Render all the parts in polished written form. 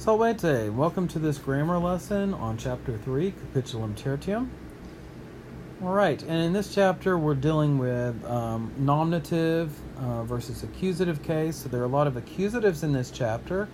Salvete, welcome to this grammar lesson on Chapter 3, Capitulum Tertium. Alright, and in this chapter we're dealing with nominative versus accusative case. So there are a lot of accusatives in this chapter.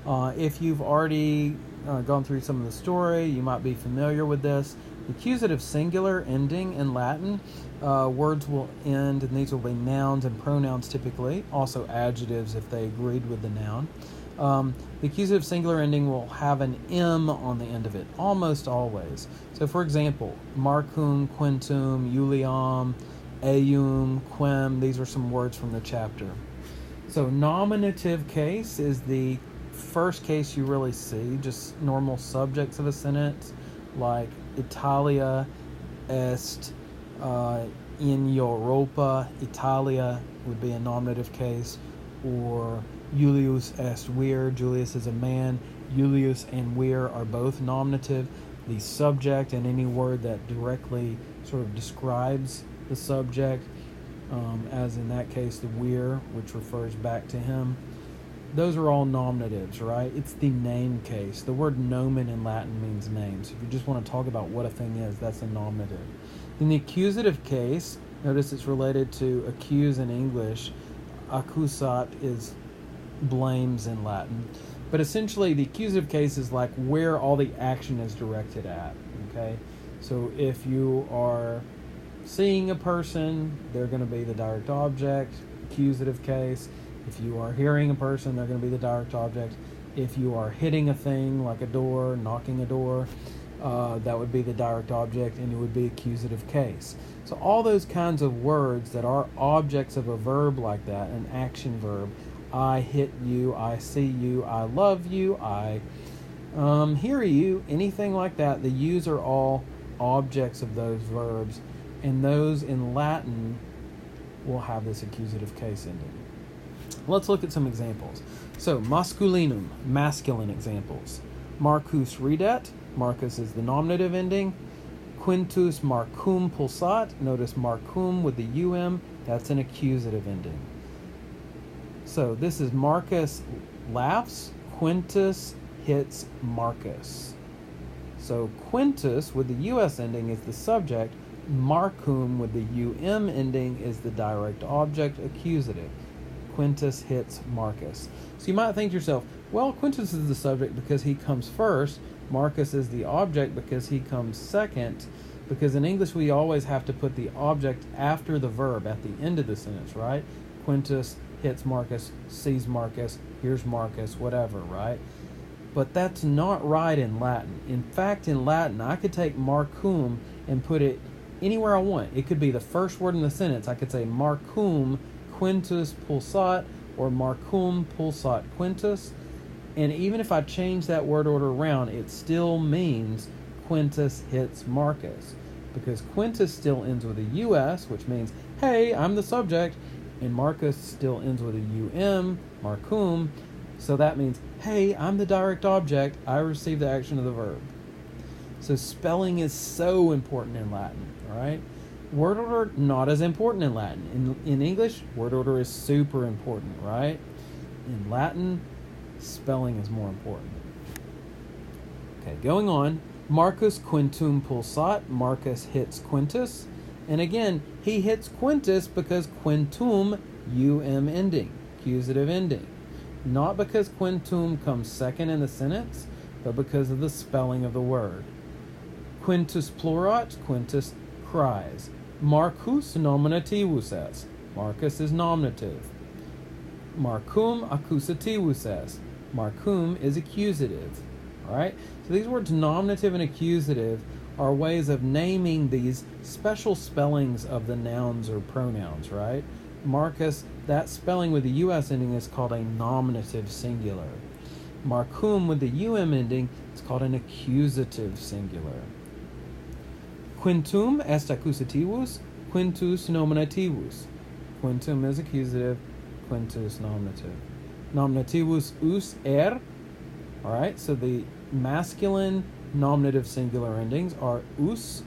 If you've already gone through some of the story, you might be familiar with this. The accusative singular ending in Latin, words will end, and these will be nouns and pronouns typically, also adjectives if they agreed with the noun. The accusative singular ending will have an M on the end of it, almost always. So, for example, Marcum, Quintum, Iulium, Eum, Quem, these are some words from the chapter. So, nominative case is the first case you really see, just normal subjects of a sentence, like Italia est in Europa. Italia would be a nominative case, or Julius est vir, Julius is a man. Julius and vir are both nominative. The subject and any word that directly sort of describes the subject, as in that case the vir, which refers back to him, those are all nominatives, right? It's the name case. The word nomen in Latin means name. So if you just want to talk about what a thing is, that's a nominative. In the accusative case, notice it's related to accuse in English. Accusat is blames in Latin. But essentially the accusative case is like where all the action is directed at, okay? So if you are seeing a person, they're going to be the direct object, accusative case. If you are hearing a person, they're going to be the direct object. If you are hitting a thing like a door, knocking a door, that would be the direct object, and it would be accusative case. So all those kinds of words that are objects of a verb like that, an action verb, I hit you, I see you, I love you, I hear you, anything like that, the yous are all objects of those verbs, and those in Latin will have this accusative case ending. Let's look at some examples. So, masculinum, masculine examples. Marcus ridet, Marcus is the nominative ending. Quintus Marcum pulsat, notice Marcum with the um, that's an accusative ending. So this is Marcus laughs, Quintus hits Marcus. So Quintus with the us ending is the subject, Marcum with the um ending is the direct object, accusative. Quintus hits Marcus. So you might think to yourself, well, Quintus is the subject because he comes first. Marcus is the object because he comes second. Because in English we always have to put the object after the verb at the end of the sentence, right? Quintus hits Marcus, sees Marcus, hears Marcus, whatever, right? But that's not right in Latin. In fact, in Latin, I could take Marcum and put it anywhere I want. It could be the first word in the sentence. I could say Marcum Quintus pulsat, or Marcum pulsat Quintus. And even if I change that word order around, it still means Quintus hits Marcus. Because Quintus still ends with a us, which means, hey, I'm the subject. And Marcus still ends with a um, Marcum. So that means, hey, I'm the direct object. I receive the action of the verb. So spelling is so important in Latin, all right? Word order, not as important in Latin. In English, word order is super important, right? In Latin, spelling is more important. Okay, going on. Marcus Quintum pulsat. Marcus hits Quintus. And again, he hits Quintus because Quintum, um ending, accusative ending. Not because Quintum comes second in the sentence, but because of the spelling of the word. Quintus plurat, Quintus cries. Marcus nominativus est. Marcus is nominative. Marcum accusativus est. Marcum is accusative. All right? So these words nominative and accusative are ways of naming these special spellings of the nouns or pronouns, right? Marcus, that spelling with the us ending is called a nominative singular. Marcum with the um ending is called an accusative singular. Quintum est accusativus, Quintus nominativus. Quintum is accusative, Quintus nominative. Nominativus us all right, so the masculine nominative singular endings are us,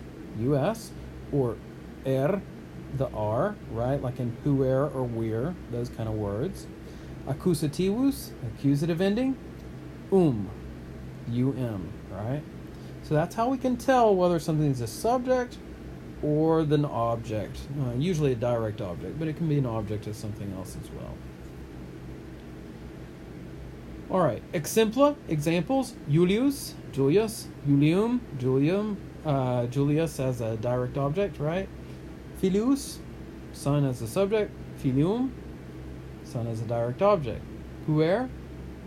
or the r, right, like in puer or wir, those kind of words. Accusativus, accusative ending, right? So that's how we can tell whether something's a subject or the object. Usually a direct object, but it can be an object of something else as well. All right, exempla, examples: Julius, Julius, Julium, Julium, Julius as a direct object, right? Filius, son as a subject. Filium, son as a direct object. Puer,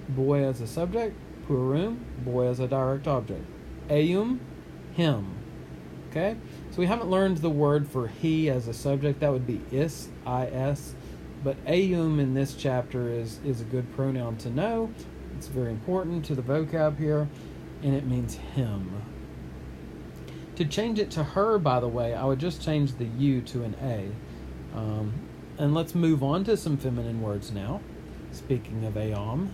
boy as a subject. Puerum, boy as a direct object. Eum, him. Okay, so we haven't learned the word for he as a subject. That would be is, is. But eum in this chapter is a good pronoun to know. It's very important to the vocab here, and it means him. To change it to her, by the way, I would just change the U to an A. And let's move on to some feminine words now. Speaking of eam.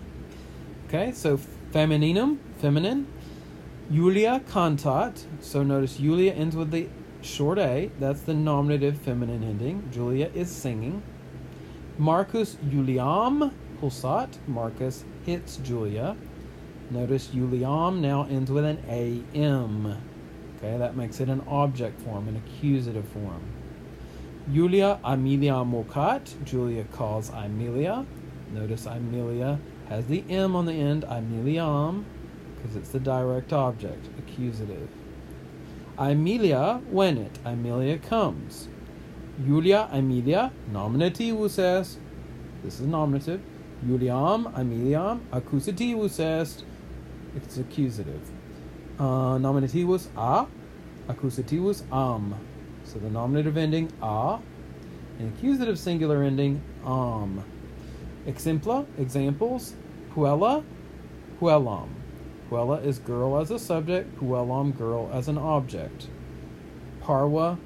Okay, so femininum, feminine. Julia cantat. So notice Julia ends with the short A. That's the nominative feminine ending. Julia is singing. Marcus Juliam pulsat. Marcus hits Julia. Notice Juliam now ends with an am. Okay, that makes it an object form, an accusative form. Julia Amelia mokat. Julia calls Amelia. Notice Amelia has the M on the end, Ameliam, because it's the direct object, accusative. Amelia venet. Amelia comes. Julia Amelia, nominativus est. This is nominative. Juliam Ameliam, accusativus est. It's accusative. Nominativus a, accusativus am. So the nominative ending a, and accusative singular ending am. Exempla, examples: puella, puellam. Puella is girl as a subject, puellam, girl as an object. Parwa,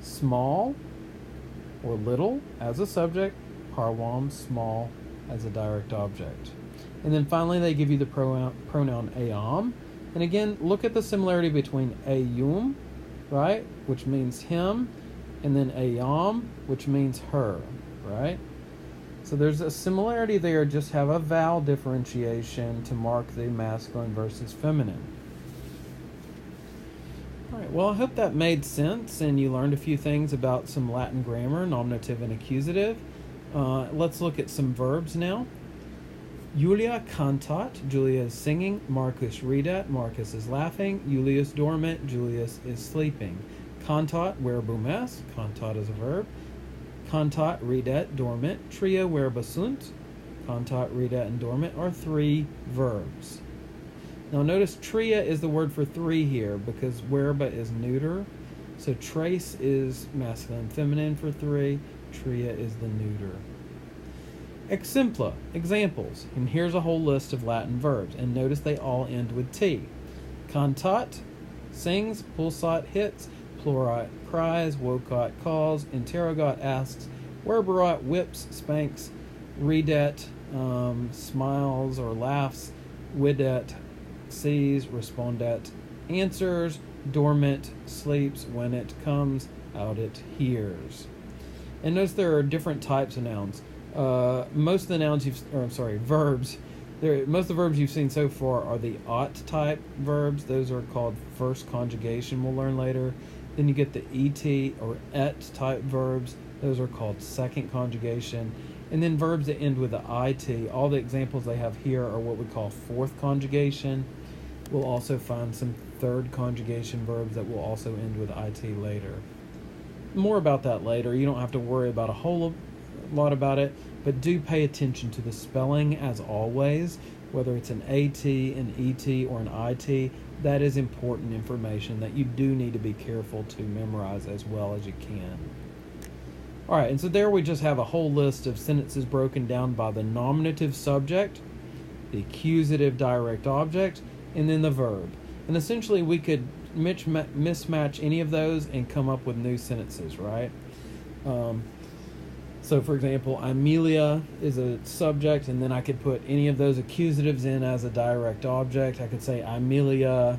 small or little as a subject, parwam, small as a direct object. And then finally they give you the pronoun eam. And again, look at the similarity between eum, right, which means him, and then eam, which means her, right? So there's a similarity there, just have a vowel differentiation to mark the masculine versus feminine. All right, well, I hope that made sense and you learned a few things about some Latin grammar, nominative and accusative. Let's look at some verbs now. Julia cantat. Julia is singing. Marcus ridet. Marcus is laughing. Julius dormit. Julius is sleeping. Cantat verbum est. Cantat is a verb. Cantat, ridet, dormit. Tria verba sunt. Cantat, ridet, and dormit are three verbs. Now notice tria is the word for three here because verba is neuter. So trace is masculine and feminine for three. Tria is the neuter. Exempla, examples. And here's a whole list of Latin verbs. And notice they all end with T. Cantat, sings. Pulsat, hits. Plurat, cries. Vocat, calls. Interrogat, asks. Verberat, whips, spanks. Ridet, smiles or laughs. Videt, sees. Respondet, answers. Dormit, sleeps. When it comes, out it hears. And notice there are different types of nouns. Most of the nouns verbs. Most of the verbs you've seen so far are the ought type verbs. Those are called first conjugation, we'll learn later. Then you get the et or et type verbs. Those are called second conjugation. And then verbs that end with the it. All the examples they have here are what we call fourth conjugation. We'll also find some third conjugation verbs that will also end with it later. More about that later. You don't have to worry about a whole lot about it, but do pay attention to the spelling as always, whether it's an AT, an ET, or an IT. That is important information that you do need to be careful to memorize as well as you can. All right, and so there we just have a whole list of sentences broken down by the nominative subject, the accusative direct object, and then the verb. And essentially we could mismatch any of those and come up with new sentences, right? So, for example, Amelia is a subject, and then I could put any of those accusatives in as a direct object. I could say Amelia,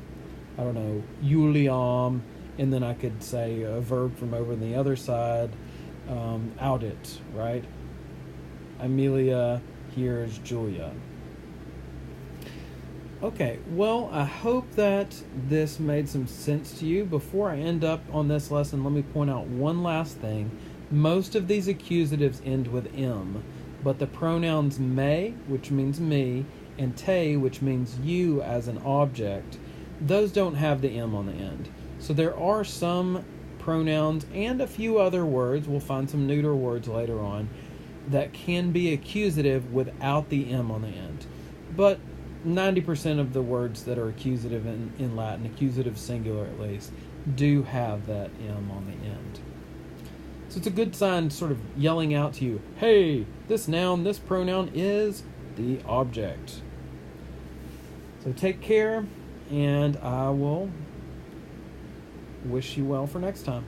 Juliam, and then I could say a verb from over on the other side, out it, right? Amelia hears Julia. Okay, well, I hope that this made some sense to you. Before I end up on this lesson, let me point out one last thing. Most of these accusatives end with M, but the pronouns may, which means me, and te, which means you as an object, those don't have the M on the end. So there are some pronouns and a few other words, we'll find some neuter words later on, that can be accusative without the M on the end. But 90% of the words that are accusative in Latin, accusative singular at least, do have that M on the end. So it's a good sign sort of yelling out to you, hey, this noun, this pronoun is the object. So take care, and I will wish you well for next time.